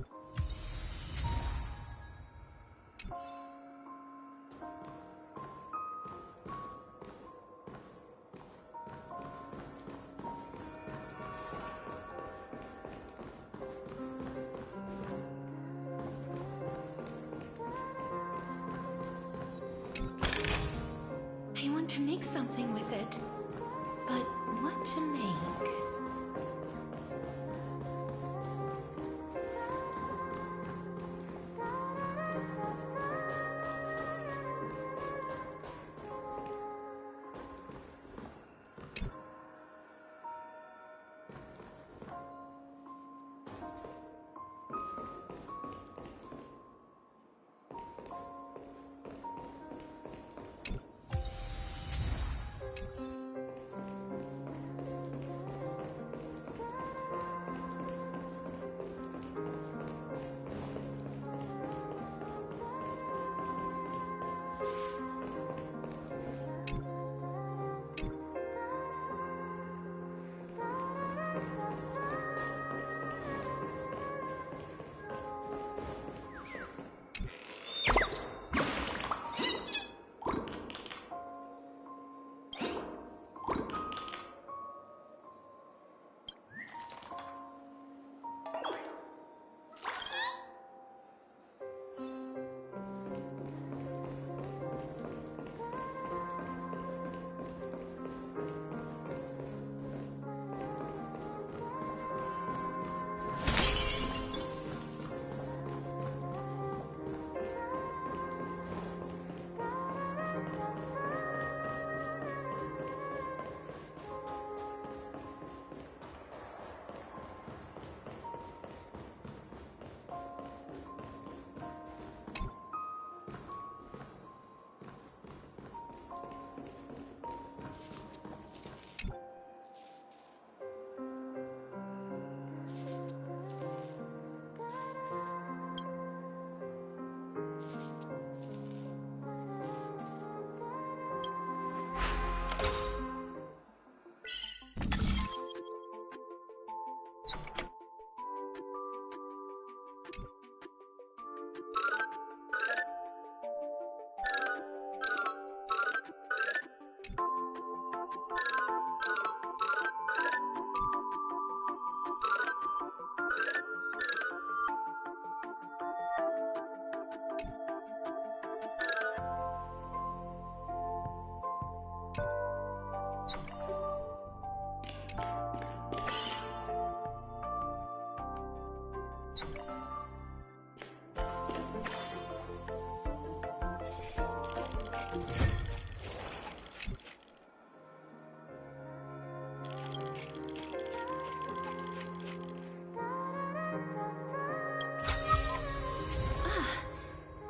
want to make something with it, but what to make?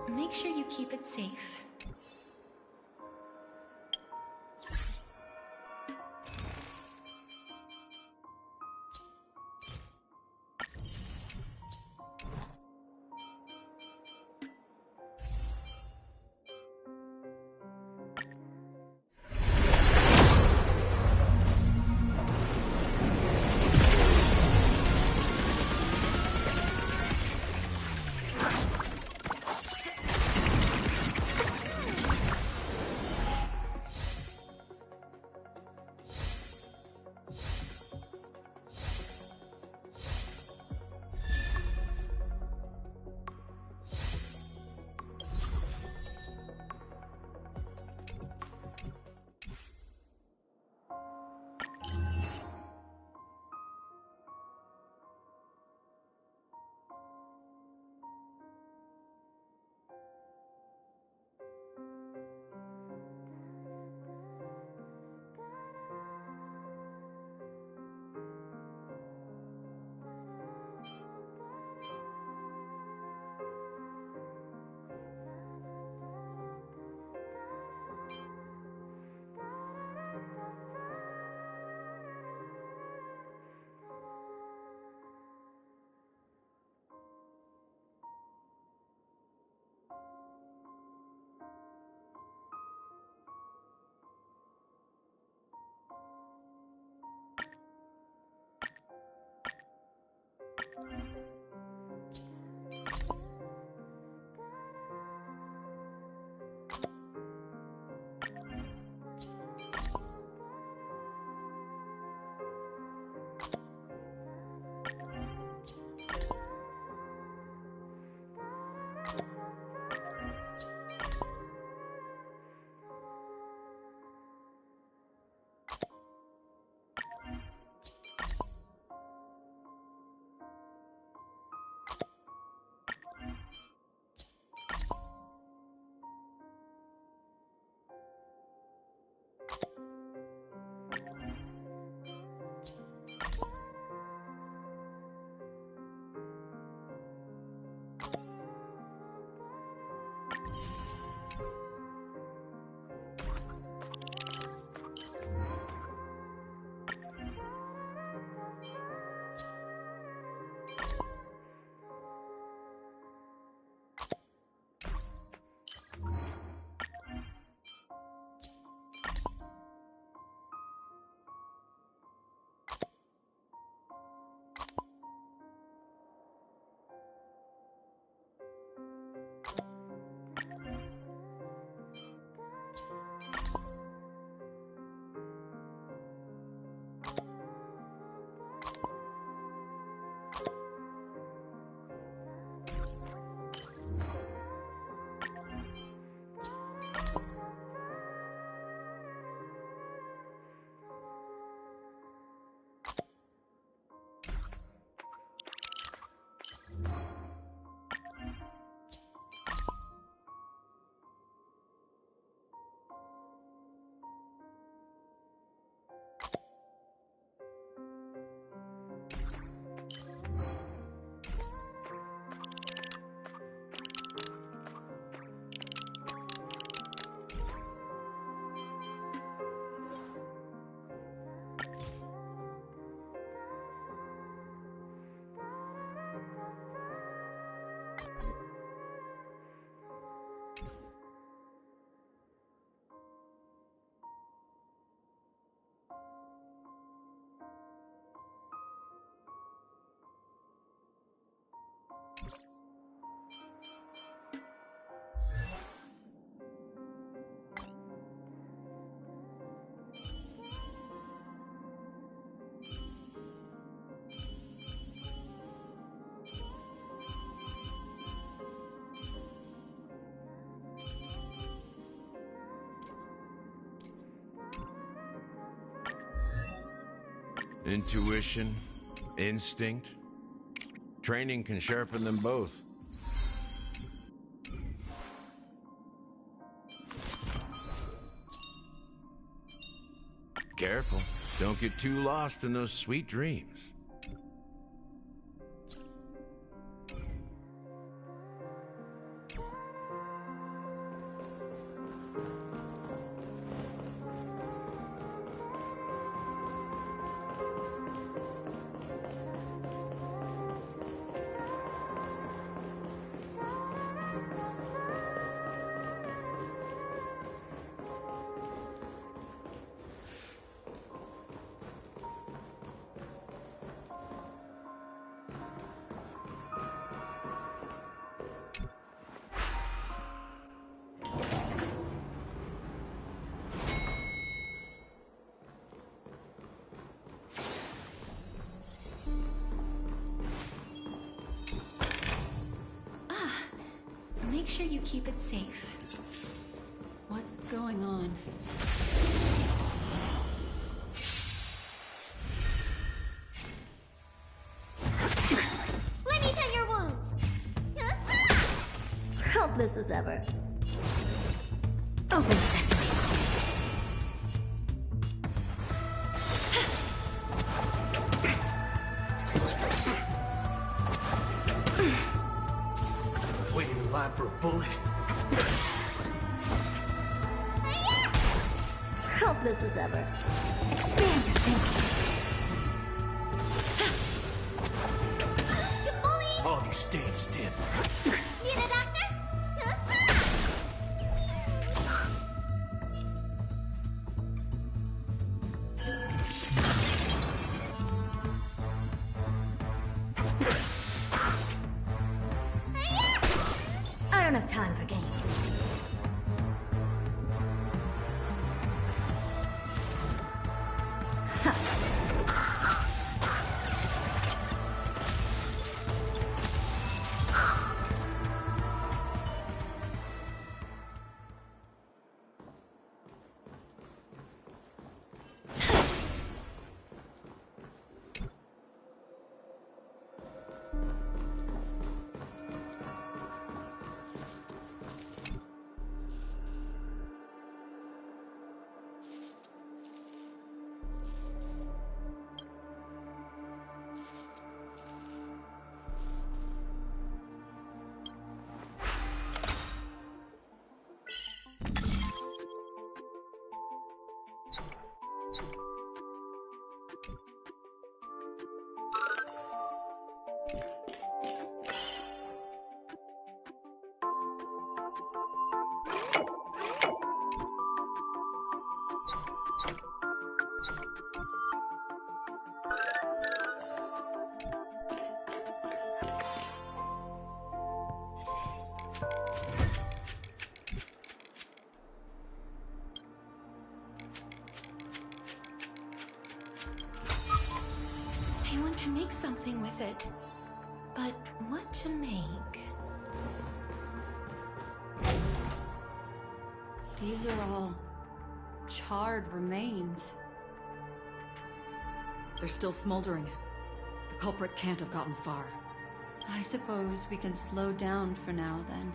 Make sure you keep it safe. Intuition, instinct. Training can sharpen them both. Careful. Don't get too lost in those sweet dreams. Make sure you keep it safe. What's going on? Let me tend your wounds. Helpless as ever. Open sesame. Waiting in line for a bullet. Helpless as ever. Expand your thinking. You bully! All of you stand stiff. Need a doctor? I don't have time for games. I want to make something with it. But what to make? These are all charred remains. They're still smoldering. The culprit can't have gotten far. I suppose we can slow down for now then.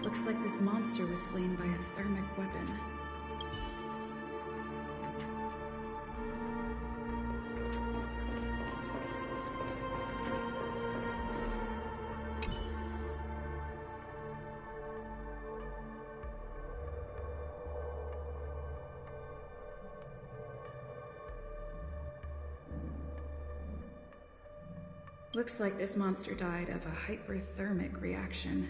Looks like this monster was slain by a thermic weapon. Looks like this monster died of a hyperthermic reaction.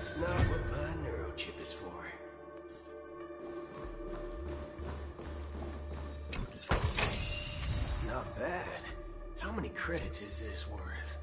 That's not what my neurochip is for. Not bad. How many credits is this worth?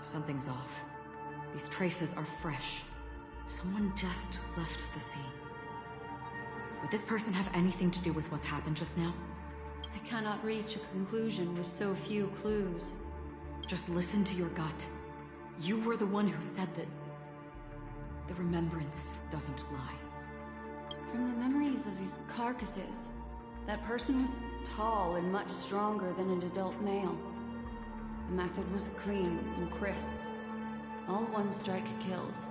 Something's off. These traces are fresh. Someone just left the scene. Would this person have anything to do with what's happened just now? I cannot reach a conclusion with so few clues. Just listen to your gut. You were the one who said that the remembrance doesn't lie. From the memories of these carcasses, that person was tall and much stronger than an adult male. The method was clean and crisp. All one strike kills.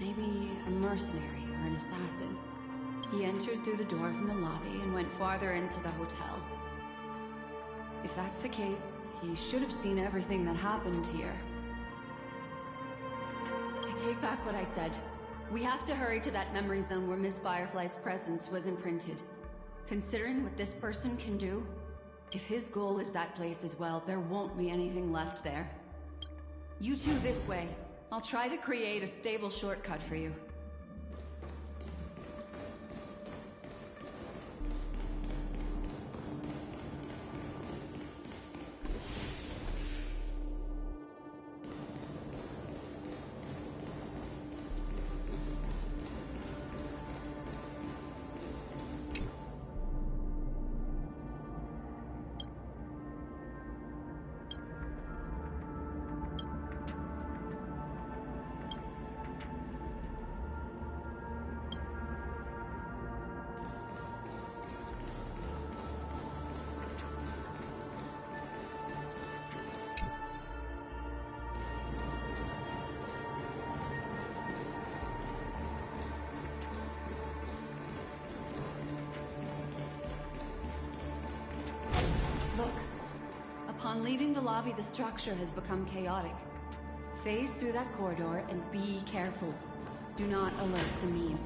Maybe a mercenary or an assassin. He entered through the door from the lobby and went farther into the hotel. If that's the case, he should have seen everything that happened here. I take back what I said. We have to hurry to that memory zone where Miss Firefly's presence was imprinted. Considering what this person can do, if his goal is that place as well, there won't be anything left there. You two this way. I'll try to create a stable shortcut for you. Upon leaving the lobby, the structure has become chaotic. Phase through that corridor and be careful. Do not alert the meme.